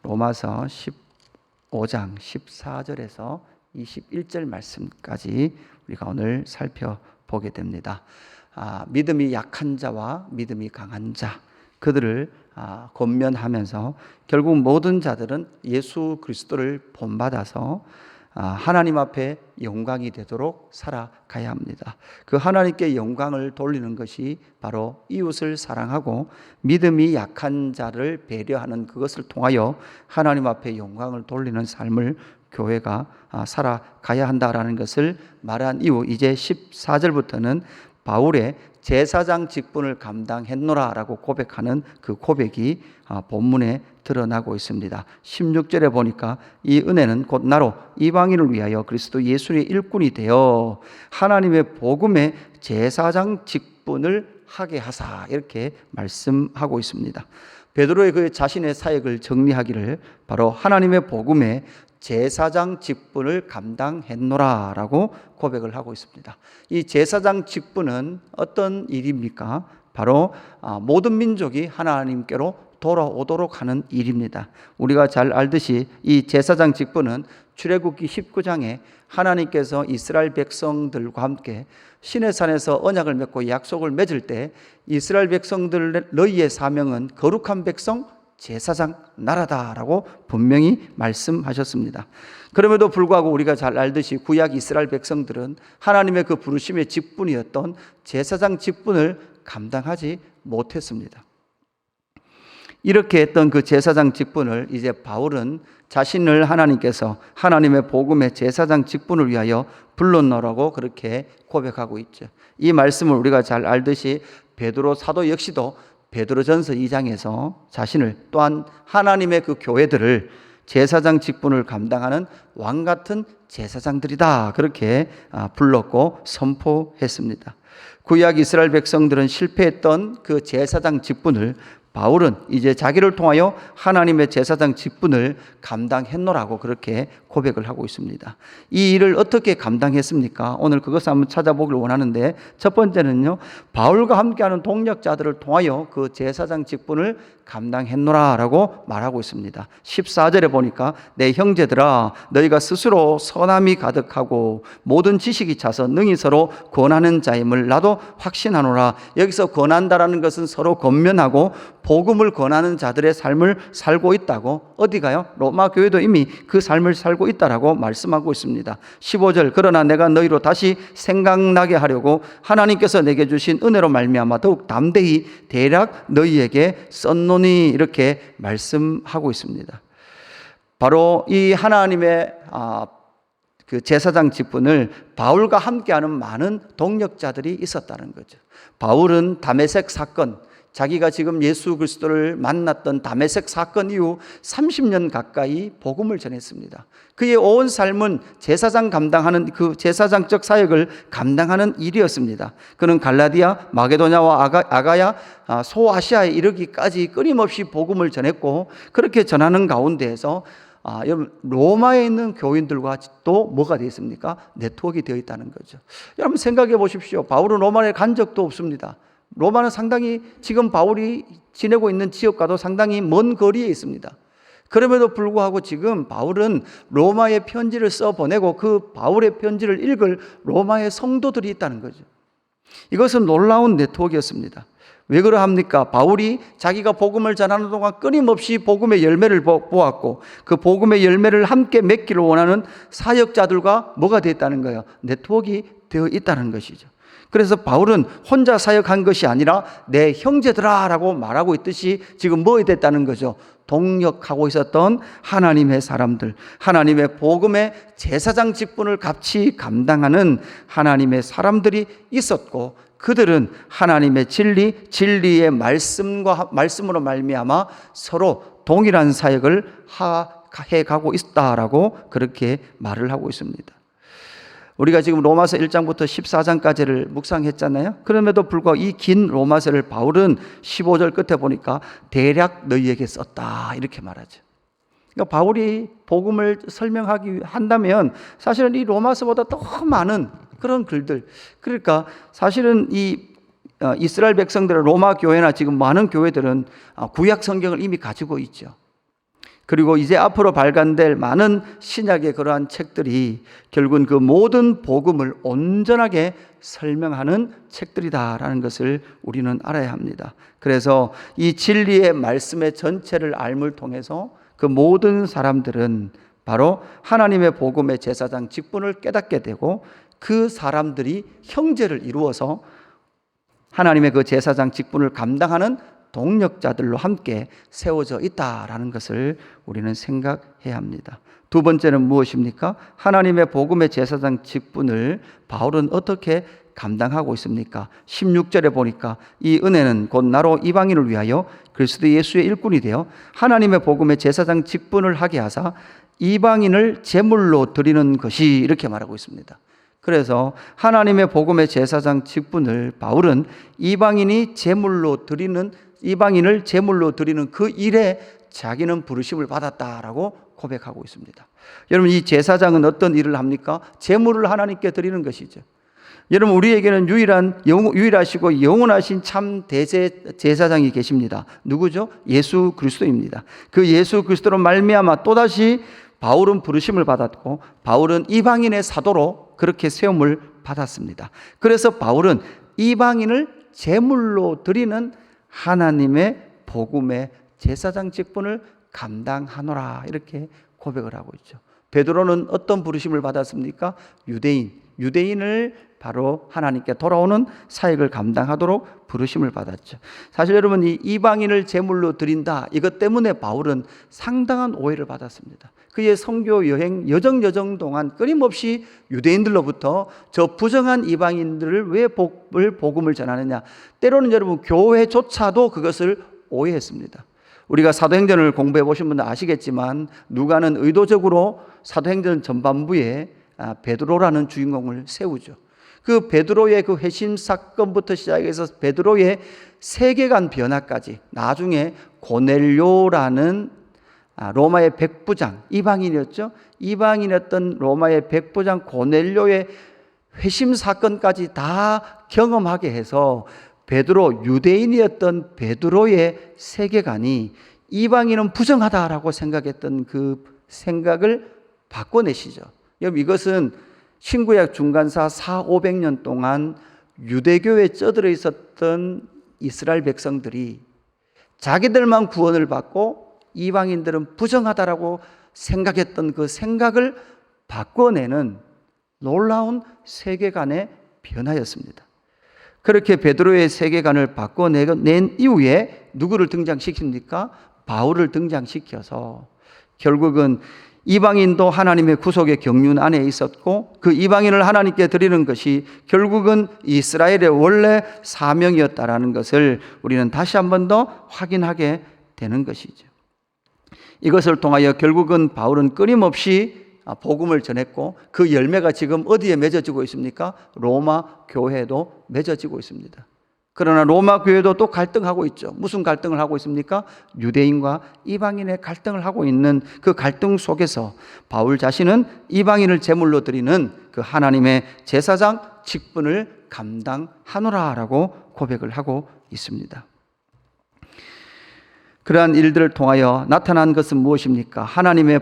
로마서 15장 14절에서 21절 말씀까지 우리가 오늘 살펴보게 됩니다. 믿음이 약한 자와 믿음이 강한 자, 그들을 권면하면서 결국 모든 자들은 예수 그리스도를 본받아서 하나님 앞에 영광이 되도록 살아가야 합니다. 그 하나님께 영광을 돌리는 것이 바로 이웃을 사랑하고 믿음이 약한 자를 배려하는 그것을 통하여 하나님 앞에 영광을 돌리는 삶을 교회가 살아가야 한다라는 것을 말한 이후 이제 14절부터는 바울의 제사장 직분을 감당했노라 라고 고백하는 그 고백이 본문에 드러나고 있습니다. 16절에 보니까 이 은혜는 곧 나로 이방인을 위하여 그리스도 예수의 일꾼이 되어 하나님의 복음의 제사장 직분을 하게 하사, 이렇게 말씀하고 있습니다. 베드로의 그 자신의 사역을 정리하기를 바로 하나님의 복음의 제사장 직분을 감당했노라 라고 고백을 하고 있습니다. 이 제사장 직분은 어떤 일입니까? 바로 모든 민족이 하나님께로 돌아오도록 하는 일입니다. 우리가 잘 알듯이 이 제사장 직분은 출애굽기 19장에 하나님께서 이스라엘 백성들과 함께 시내산에서 언약을 맺고 약속을 맺을 때 이스라엘 백성들 너희의 사명은 거룩한 백성 제사장 나라다라고 분명히 말씀하셨습니다. 그럼에도 불구하고 우리가 잘 알듯이 구약 이스라엘 백성들은 하나님의 그 부르심의 직분이었던 제사장 직분을 감당하지 못했습니다. 이렇게 했던 그 제사장 직분을 이제 바울은 자신을 하나님께서 하나님의 복음의 제사장 직분을 위하여 불렀노라고 그렇게 고백하고 있죠. 이 말씀을 우리가 잘 알듯이 베드로 사도 역시도 베드로전서 2장에서 자신을 또한 하나님의 그 교회들을 제사장 직분을 감당하는 왕 같은 제사장들이다, 그렇게 불렀고 선포했습니다. 구약 이스라엘 백성들은 실패했던 그 제사장 직분을 바울은 이제 자기를 통하여 하나님의 제사장 직분을 감당했노라고 그렇게 고백을 하고 있습니다. 이 일을 어떻게 감당했습니까? 오늘 그것을 한번 찾아보길 원하는데, 첫 번째는요, 바울과 함께하는 동력자들을 통하여 그 제사장 직분을 감당했노라라고 말하고 있습니다. 14절에 보니까 내 형제들아 너희가 스스로 선함이 가득하고 모든 지식이 차서 능히 서로 권하는 자임을 나도 확신하노라. 여기서 권한다라는 것은 서로 권면하고 복음을 권하는 자들의 삶을 살고 있다고, 어디가요? 로마 교회도 이미 그 삶을 살고 있다라고 말씀하고 있습니다. 15절 그러나 내가 너희로 다시 생각나게 하려고 하나님께서 내게 주신 은혜로 말미암아 더욱 담대히 대략 너희에게 썼노니, 이렇게 말씀하고 있습니다. 바로 이 하나님의 그 제사장 직분을 바울과 함께하는 많은 동력자들이 있었다는 거죠. 바울은 다메섹 사건, 자기가 지금 예수 그리스도를 만났던 다메섹 사건 이후 30년 가까이 복음을 전했습니다. 그의 온 삶은 제사장 감당하는 그 제사장적 사역을 감당하는 일이었습니다. 그는 갈라디아, 마게도냐와 아가야, 소아시아에 이르기까지 끊임없이 복음을 전했고, 그렇게 전하는 가운데에서 여러분 로마에 있는 교인들과 또 뭐가 되어 있습니까? 네트워크가 되어 있다는 거죠. 여러분 생각해 보십시오. 바울은 로마에 간 적도 없습니다. 로마는 상당히 지금 바울이 지내고 있는 지역과도 상당히 먼 거리에 있습니다. 그럼에도 불구하고 지금 바울은 로마에 편지를 써보내고 그 바울의 편지를 읽을 로마의 성도들이 있다는 거죠. 이것은 놀라운 네트워크였습니다. 왜 그러합니까? 바울이 자기가 복음을 전하는 동안 끊임없이 복음의 열매를 보았고, 그 복음의 열매를 함께 맺기를 원하는 사역자들과 뭐가 되었다는 거예요? 네트워크가 되어 있다는 것이죠. 그래서 바울은 혼자 사역한 것이 아니라 내 형제들아 라고 말하고 있듯이 지금 뭐 됐다는 거죠? 동력하고 있었던 하나님의 사람들, 하나님의 복음의 제사장 직분을 같이 감당하는 하나님의 사람들이 있었고, 그들은 하나님의 진리의 말씀으로 말미암아 서로 동일한 사역을 해가고 있다라고 그렇게 말을 하고 있습니다. 우리가 지금 로마서 1장부터 14장까지를 묵상했잖아요. 그럼에도 불구하고 이 긴 로마서를 바울은 15절 끝에 보니까 대략 너희에게 썼다, 이렇게 말하죠. 그러니까 바울이 복음을 한다면 사실은 이 로마서보다 더 많은 그런 글들, 그러니까 사실은 이 이스라엘 백성들의 로마 교회나 지금 많은 교회들은 구약 성경을 이미 가지고 있죠. 그리고 이제 앞으로 발간될 많은 신약의 그러한 책들이 결국은 그 모든 복음을 온전하게 설명하는 책들이다라는 것을 우리는 알아야 합니다. 그래서 이 진리의 말씀의 전체를 알물 통해서 그 모든 사람들은 바로 하나님의 복음의 제사장 직분을 깨닫게 되고 그 사람들이 형제를 이루어서 하나님의 그 제사장 직분을 감당하는 동력자들로 함께 세워져 있다라는 것을 우리는 생각해야 합니다. 두 번째는 무엇입니까? 하나님의 복음의 제사장 직분을 바울은 어떻게 감당하고 있습니까? 16절에 보니까 이 은혜는 곧 나로 이방인을 위하여 그리스도 예수의 일꾼이 되어 하나님의 복음의 제사장 직분을 하게 하사 이방인을 제물로 드리는 것이, 이렇게 말하고 있습니다. 그래서 하나님의 복음의 제사장 직분을 바울은 이방인을 제물로 드리는 그 일에 자기는 부르심을 받았다라고 고백하고 있습니다. 여러분, 이 제사장은 어떤 일을 합니까? 제물을 하나님께 드리는 것이죠. 여러분, 우리에게는 유일하시고 영원하신 참 대제사장이 계십니다. 누구죠? 예수 그리스도입니다. 그 예수 그리스도로 말미암아 또다시 바울은 부르심을 받았고 바울은 이방인의 사도로 그렇게 세움을 받았습니다. 그래서 바울은 이방인을 제물로 드리는 하나님의 복음의 제사장 직분을 감당하노라, 이렇게 고백을 하고 있죠. 베드로는 어떤 부르심을 받았습니까? 유대인을 바로 하나님께 돌아오는 사역을 감당하도록 부르심을 받았죠. 사실 여러분, 이 이방인을 제물로 드린다, 이것 때문에 바울은 상당한 오해를 받았습니다. 그의 선교 여정 동안 끊임없이 유대인들로부터 저 부정한 이방인들을 왜 복음을 전하느냐, 때로는 여러분 교회조차도 그것을 오해했습니다. 우리가 사도행전을 공부해 보신 분들 아시겠지만 누가는 의도적으로 사도행전 전반부에 베드로라는 주인공을 세우죠. 그 베드로의 그 회심 사건부터 시작해서 베드로의 세계관 변화까지, 나중에 고넬료라는 로마의 백부장, 이방인이었던 로마의 백부장 고넬료의 회심 사건까지 다 경험하게 해서 유대인이었던 베드로의 세계관이 이방인은 부정하다라고 생각했던 그 생각을 바꿔내시죠. 여러분, 이것은 신구약 중간사 400~500년 동안 유대교에 쩌들어 있었던 이스라엘 백성들이 자기들만 구원을 받고 이방인들은 부정하다라고 생각했던 그 생각을 바꿔내는 놀라운 세계관의 변화였습니다. 그렇게 베드로의 세계관을 바꿔낸 이후에 누구를 등장시킵니까? 바울을 등장시켜서 결국은 이방인도 하나님의 구속의 경륜 안에 있었고 그 이방인을 하나님께 드리는 것이 결국은 이스라엘의 원래 사명이었다라는 것을 우리는 다시 한 번 더 확인하게 되는 것이죠. 이것을 통하여 결국은 바울은 끊임없이 복음을 전했고 그 열매가 지금 어디에 맺어지고 있습니까? 로마 교회에도 맺어지고 있습니다. 그러나 로마 교회도 또 갈등하고 있죠. 무슨 갈등을 하고 있습니까? 유대인과 이방인의 갈등을 하고 있는 그 갈등 속에서 바울 자신은 이방인을 제물로 드리는 그 하나님의 제사장 직분을 감당하노라라고 고백을 하고 있습니다. 그러한 일들을 통하여 나타난 것은 무엇입니까? 하나님의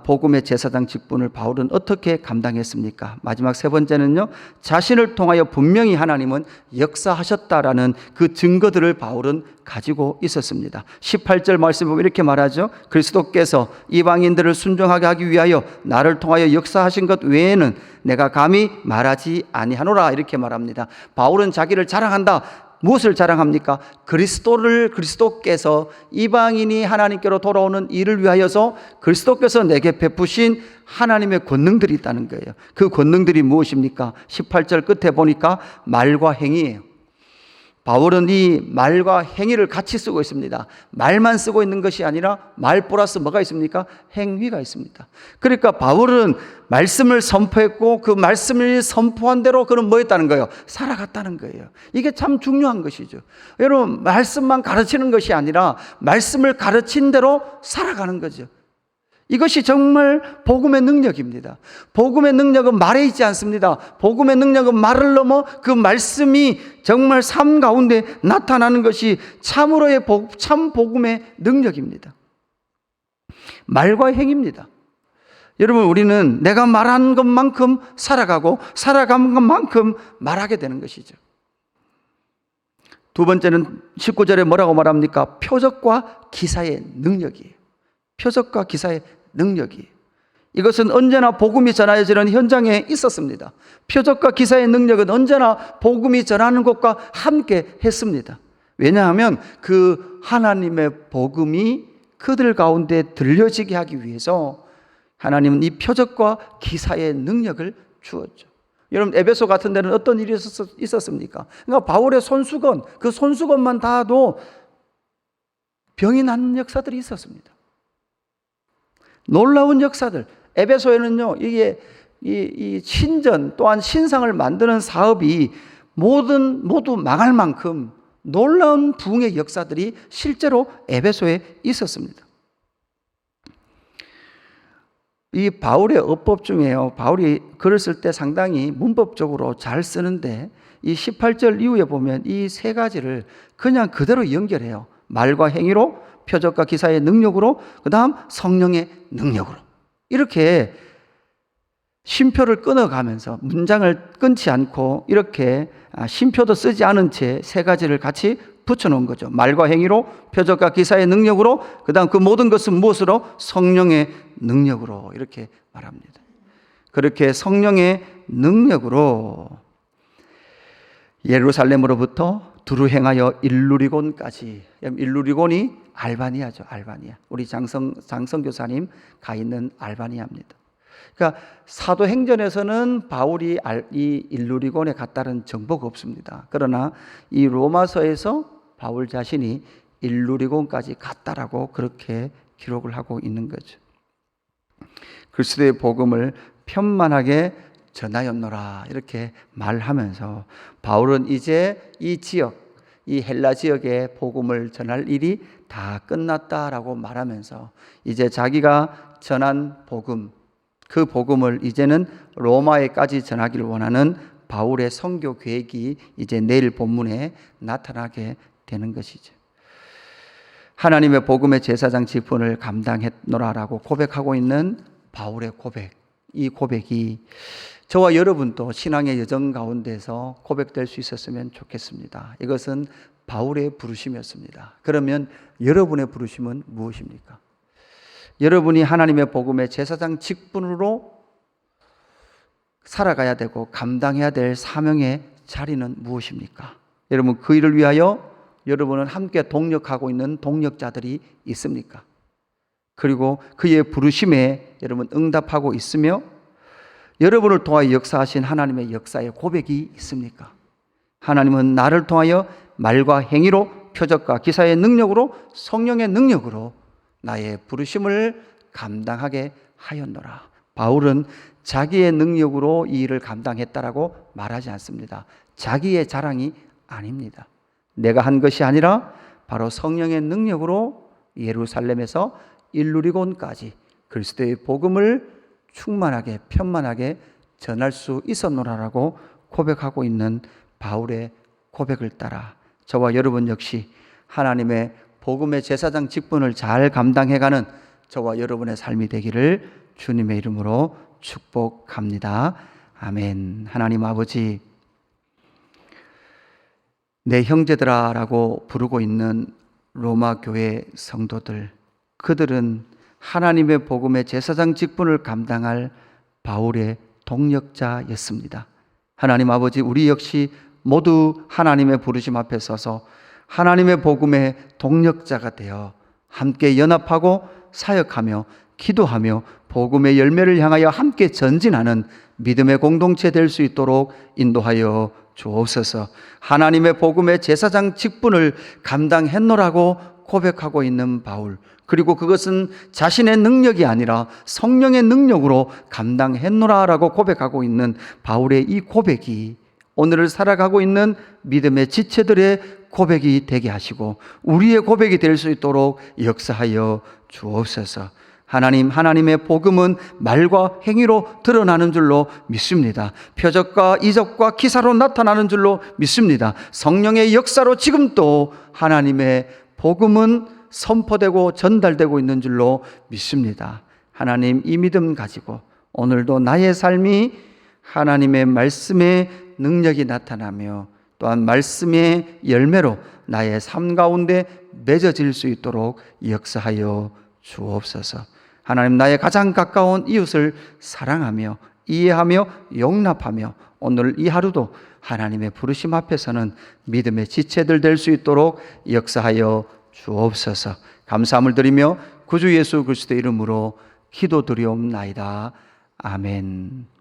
복음의 제사장 직분을 바울은 어떻게 감당했습니까? 마지막 세 번째는요, 자신을 통하여 분명히 하나님은 역사하셨다라는 그 증거들을 바울은 가지고 있었습니다. 18절 말씀 보면 이렇게 말하죠. 그리스도께서 이방인들을 순종하게 하기 위하여 나를 통하여 역사하신 것 외에는 내가 감히 말하지 아니하노라, 이렇게 말합니다. 바울은 자기를 자랑한다. 무엇을 자랑합니까? 그리스도께서 이방인이 하나님께로 돌아오는 일을 위하여서 그리스도께서 내게 베푸신 하나님의 권능들이 있다는 거예요. 그 권능들이 무엇입니까? 18절 끝에 보니까 말과 행위예요. 바울은 이 말과 행위를 같이 쓰고 있습니다. 말만 쓰고 있는 것이 아니라 말 플러스 뭐가 있습니까? 행위가 있습니다. 그러니까 바울은 말씀을 선포했고 그 말씀을 선포한 대로 그는 뭐 했다는 거예요? 살아갔다는 거예요. 이게 참 중요한 것이죠. 여러분, 말씀만 가르치는 것이 아니라 말씀을 가르친 대로 살아가는 거죠. 이것이 정말 복음의 능력입니다. 복음의 능력은 말에 있지 않습니다. 복음의 능력은 말을 넘어 그 말씀이 정말 삶 가운데 나타나는 것이 참으로의 참 복음의 능력입니다. 말과 행입니다. 여러분, 우리는 내가 말한 것만큼 살아가고 살아간 것만큼 말하게 되는 것이죠. 두 번째는 19절에 뭐라고 말합니까? 표적과 기사의 능력이에요. 표적과 기사의 능력이에요. 이것은 언제나 복음이 전하여지는 현장에 있었습니다. 표적과 기사의 능력은 언제나 복음이 전하는 것과 함께 했습니다. 왜냐하면 그 하나님의 복음이 그들 가운데 들려지게 하기 위해서 하나님은 이 표적과 기사의 능력을 주었죠. 여러분, 에베소 같은 데는 어떤 일이 있었습니까? 그러니까 바울의 손수건, 그 손수건만 닿아도 병이 난 역사들이 있었습니다. 놀라운 역사들. 에베소에는요, 이게 이 신전 또한 신상을 만드는 사업이 모두 망할 만큼 놀라운 부흥의 역사들이 실제로 에베소에 있었습니다. 이 바울의 어법 중에요, 바울이 글을 쓸 때 상당히 문법적으로 잘 쓰는데 이 18절 이후에 보면 이 세 가지를 그냥 그대로 연결해요. 말과 행위로, 표적과 기사의 능력으로, 그 다음 성령의 능력으로. 이렇게 쉼표를 끊어가면서 문장을 끊지 않고 이렇게 쉼표도 쓰지 않은 채 세 가지를 같이 붙여놓은 거죠. 말과 행위로, 표적과 기사의 능력으로, 그 다음 그 모든 것은 무엇으로? 성령의 능력으로. 이렇게 말합니다. 그렇게 성령의 능력으로 예루살렘으로부터 두루 행하여 일루리곤까지. 일루리곤이 알바니아죠. 알바니아. 우리 장성 교사님 가 있는 알바니아입니다. 그러니까 사도행전에서는 바울이 이 일루리곤에 갔다는 정보가 없습니다. 그러나 이 로마서에서 바울 자신이 일루리곤까지 갔다라고 그렇게 기록을 하고 있는 거죠. 그리스도의 복음을 편만하게 전하였노라 이렇게 말하면서 바울은 이제 이 지역, 이 헬라 지역에 복음을 전할 일이 다 끝났다라고 말하면서 이제 자기가 전한 복음, 그 복음을 이제는 로마에까지 전하기를 원하는 바울의 선교 계획이 이제 내일 본문에 나타나게 되는 것이죠. 하나님의 복음의 제사장 직분을 감당했노라라고 고백하고 있는 바울의 고백, 이 고백이 저와 여러분도 신앙의 여정 가운데서 고백될 수 있었으면 좋겠습니다. 이것은 바울의 부르심이었습니다. 그러면 여러분의 부르심은 무엇입니까? 여러분이 하나님의 복음의 제사장 직분으로 살아가야 되고 감당해야 될 사명의 자리는 무엇입니까? 여러분, 그 일을 위하여 여러분은 함께 동력하고 있는 동력자들이 있습니까? 그리고 그의 부르심에 여러분 응답하고 있으며 여러분을 통하여 역사하신 하나님의 역사의 고백이 있습니까? 하나님은 나를 통하여 말과 행위로, 표적과 기사의 능력으로, 성령의 능력으로 나의 부르심을 감당하게 하였노라. 바울은 자기의 능력으로 이 일을 감당했다라고 말하지 않습니다. 자기의 자랑이 아닙니다. 내가 한 것이 아니라 바로 성령의 능력으로 예루살렘에서 일루리곤까지 그리스도의 복음을 충만하게 편만하게 전할 수 있었노라라고 고백하고 있는 바울의 고백을 따라 저와 여러분 역시 하나님의 복음의 제사장 직분을 잘 감당해가는 저와 여러분의 삶이 되기를 주님의 이름으로 축복합니다. 아멘. 하나님 아버지, 내 형제들아 라고 부르고 있는 로마 교회 성도들, 그들은 하나님의 복음의 제사장 직분을 감당할 바울의 동력자였습니다. 하나님 아버지, 우리 역시 모두 하나님의 부르심 앞에 서서 하나님의 복음의 동력자가 되어 함께 연합하고 사역하며 기도하며 복음의 열매를 향하여 함께 전진하는 믿음의 공동체 될 수 있도록 인도하여 주옵소서. 하나님의 복음의 제사장 직분을 감당했노라고 고백하고 있는 바울, 그리고 그것은 자신의 능력이 아니라 성령의 능력으로 감당했노라라고 고백하고 있는 바울의 이 고백이 오늘을 살아가고 있는 믿음의 지체들의 고백이 되게 하시고 우리의 고백이 될 수 있도록 역사하여 주옵소서. 하나님, 하나님의 복음은 말과 행위로 드러나는 줄로 믿습니다. 표적과 이적과 기사로 나타나는 줄로 믿습니다. 성령의 역사로 지금도 하나님의 복음은 선포되고 전달되고 있는 줄로 믿습니다. 하나님, 이 믿음 가지고 오늘도 나의 삶이 하나님의 말씀의 능력이 나타나며 또한 말씀의 열매로 나의 삶 가운데 맺어질 수 있도록 역사하여 주옵소서. 하나님, 나의 가장 가까운 이웃을 사랑하며 이해하며 용납하며 오늘 이 하루도 하나님의 부르심 앞에서는 믿음의 지체들 될 수 있도록 역사하여 주옵소서. 감사함을 드리며 구주 예수 그리스도의 이름으로 기도드리옵나이다. 아멘.